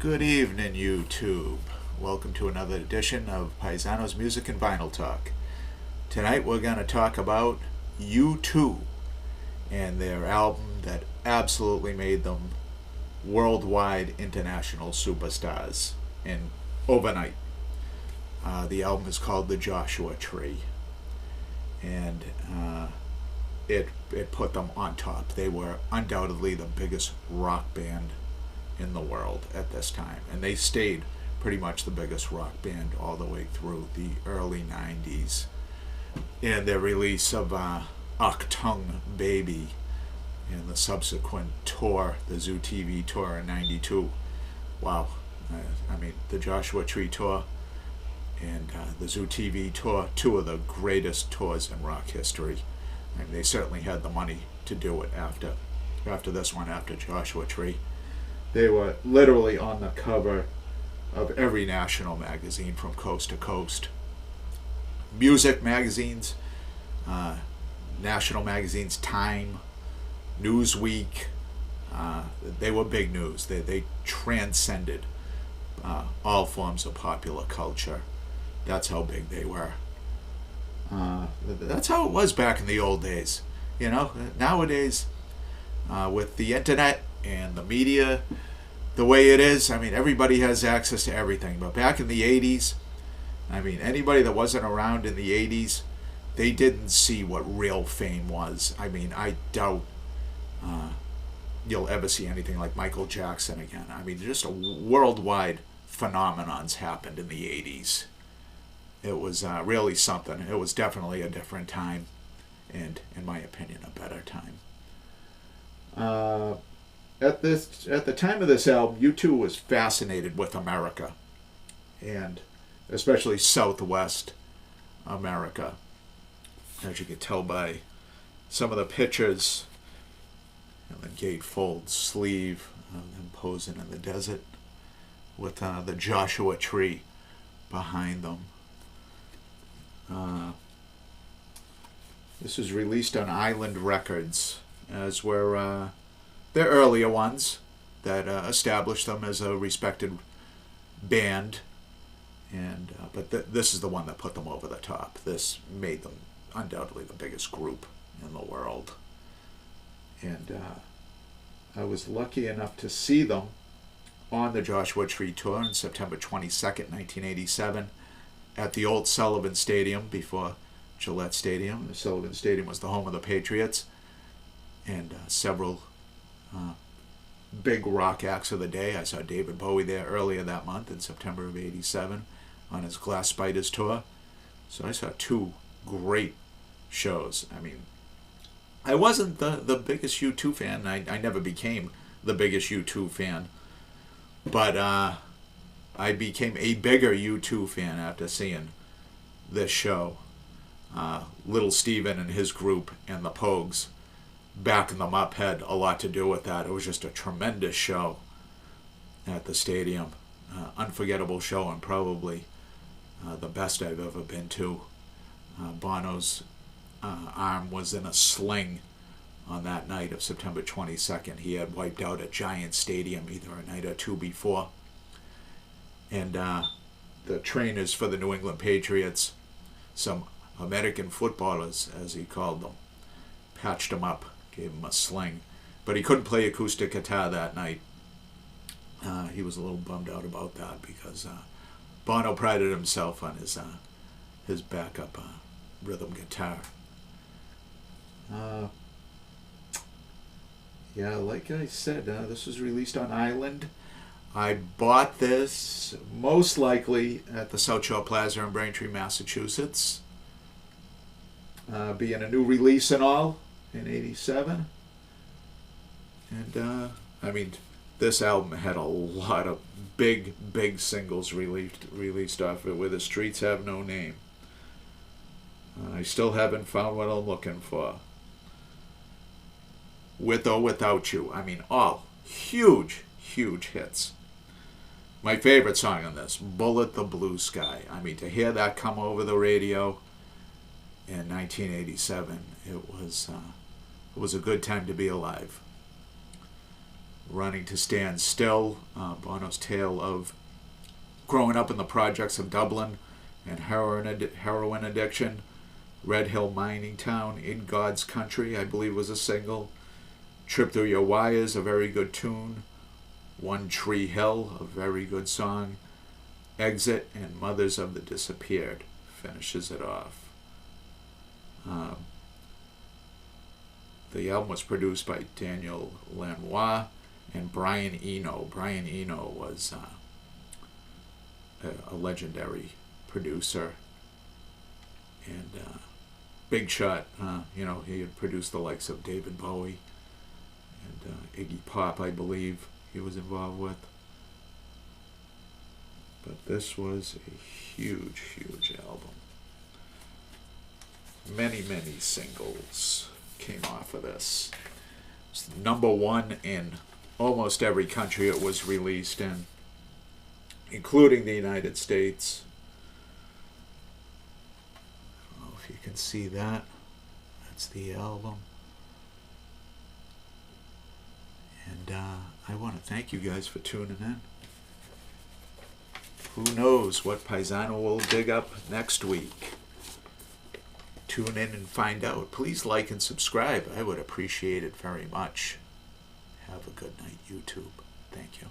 Good evening, YouTube. Welcome to another edition of Paisano's Music and Vinyl Talk. Tonight we're going to talk about U2 and their album that absolutely made them worldwide international superstars in overnight. The album is called The Joshua Tree, and it put them on top. They were undoubtedly the biggest rock band in the world at this time, and they stayed pretty much the biggest rock band all the way through the early 90s. And their release of Achtung Baby and the subsequent tour, the Zoo TV tour in 92. Wow. The Joshua Tree tour and the Zoo TV tour, two of the greatest tours in rock history. They certainly had the money to do it after this one, after Joshua Tree. They were literally on the cover of every national magazine from coast to coast. Music magazines, national magazines, Time, Newsweek, they were big news. They transcended all forms of popular culture. That's how big they were. That's how it was back in the old days. Nowadays, with the internet and the media the way it is, everybody has access to everything. But back in the 80s, anybody that wasn't around in the 80s, they didn't see what real fame was. I doubt you'll ever see anything like Michael Jackson again. Just a worldwide phenomenons happened in the 80s. It was really something. It was definitely a different time, and in my opinion, a better time. At the time of this album, U2 was fascinated with America, and especially Southwest America, as you could tell by some of the pictures, and the gatefold sleeve of them posing in the desert with the Joshua Tree behind them. This was released on Island Records, as were their earlier ones that established them as a respected band, but this is the one that put them over the top. This made them undoubtedly the biggest group in the world, and I was lucky enough to see them on the Joshua Tree tour on September 22nd, 1987, at the old Sullivan Stadium before Gillette Stadium. The Sullivan Stadium was the home of the Patriots, and several big rock acts of the day. I saw David Bowie there earlier that month in September of 87 on his Glass Spiders tour. So I saw two great shows. I wasn't the biggest U2 fan. I never became the biggest U2 fan. But I became a bigger U2 fan after seeing this show. Little Steven and his group and the Pogues backing them up had a lot to do with that. It was just a tremendous show at the stadium. Unforgettable show, and probably the best I've ever been to. Bono's arm was in a sling on that night of September 22nd. He had wiped out a giant stadium either a night or two before. And the trainers for the New England Patriots, some American footballers, as he called them, patched him up, gave him a sling. But he couldn't play acoustic guitar that night. He was a little bummed out about that because Bono prided himself on his backup rhythm guitar. Like I said, this was released on Island. I bought this most likely at the South Shore Plaza in Braintree, Massachusetts. Being a new release and all in 87. And this album had a lot of big singles released off it, where The Streets Have No Name. I still haven't found what I'm looking for. With or Without You. All huge hits. My favorite song on this, Bullet the Blue Sky. To hear that come over the radio in 1987, it was a good time to be alive. Running to Stand Still, Bono's tale of growing up in the projects of Dublin and heroin addiction. Red Hill Mining Town, In God's Country, I believe was a single. Trip Through Your Wires, a very good tune. One Tree Hill, a very good song. Exit and Mothers of the Disappeared finishes it off. The album was produced by Daniel Lanois and Brian Eno. Brian Eno was a legendary producer and big shot. He had produced the likes of David Bowie and Iggy Pop, I believe he was involved with. But this was a huge, huge album. Many, many singles came off of this. It's number one in almost every country it was released in, including the United States. I don't know if you can see that. That's the album. And I want to thank you guys for tuning in. Who knows what Paisano will dig up next week? Tune in and find out. Please like and subscribe. I would appreciate it very much. Have a good night, YouTube. Thank you.